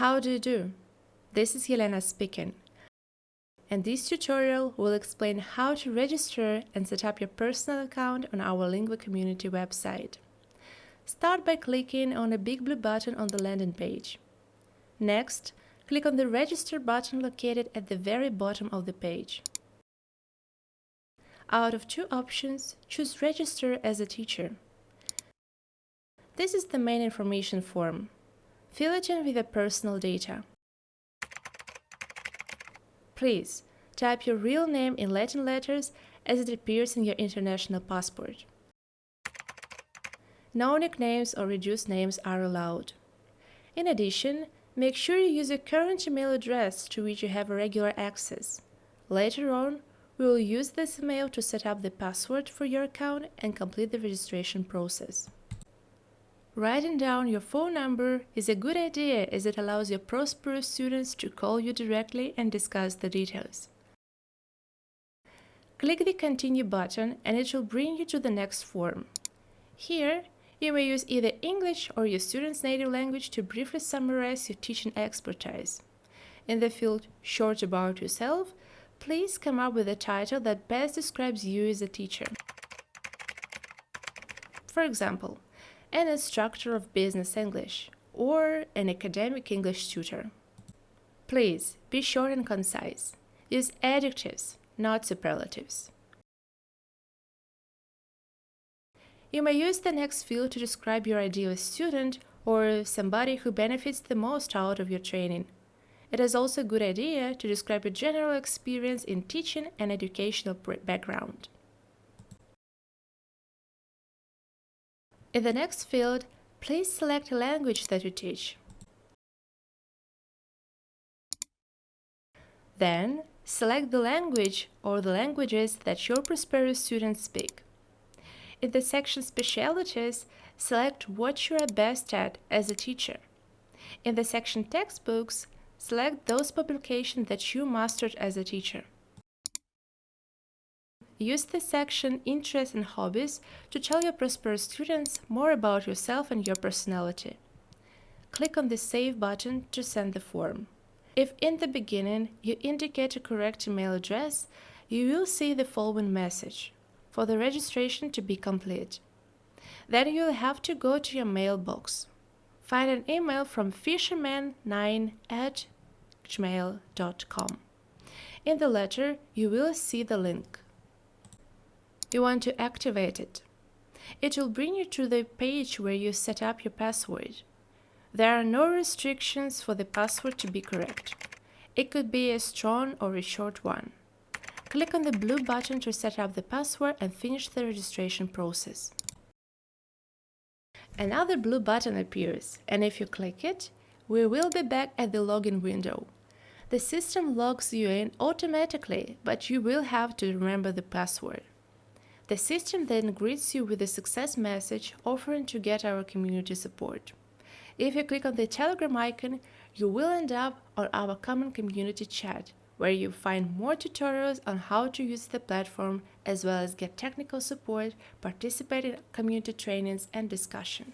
How do you do? This is Helena speaking, and this tutorial will explain how to register and set up your personal account on our Lingua community website. Start by clicking on the big blue button on the landing page. Next, click on the Register button located at the very bottom of the page. Out of two options, choose Register as a teacher. This is the main information form. Fill it in with your personal data. Please type your real name in Latin letters as it appears in your international passport. No nicknames or reduced names are allowed. In addition, make sure you use your current email address to which you have regular access. Later on, we will use this email to set up the password for your account and complete the registration process. Writing down your phone number is a good idea as it allows your prosperous students to call you directly and discuss the details. Click the Continue button and it will bring you to the next form. Here, you may use either English or your student's native language to briefly summarize your teaching expertise. In the field Short About Yourself, please come up with a title that best describes you as a teacher. For example, an instructor of business English or an academic English tutor. Please be short and concise. Use adjectives, not superlatives. You may use the next field to describe your ideal student or somebody who benefits the most out of your training. It is also a good idea to describe your general experience in teaching and educational background. In the next field, please select a language that you teach. Then, select the language or the languages that your prosperous students speak. In the section Specialties, select what you are best at as a teacher. In the section Textbooks, select those publications that you mastered as a teacher. Use the section Interests and Hobbies to tell your prosperous students more about yourself and your personality. Click on the Save button to send the form. If in the beginning you indicate a correct email address, you will see the following message: for the registration to be complete. Then you will have to go to your mailbox. Find an email from fisherman9@gmail.com. In the letter, you will see the link. You want to activate it. It will bring you to the page where you set up your password. There are no restrictions for the password to be correct. It could be a strong or a short one. Click on the blue button to set up the password and finish the registration process. Another blue button appears, and if you click it, we will be back at the login window. The system logs you in automatically, but you will have to remember the password. The system then greets you with a success message offering to get our community support. If you click on the Telegram icon, you will end up on our common community chat, where you find more tutorials on how to use the platform, as well as get technical support, participate in community trainings and discussion.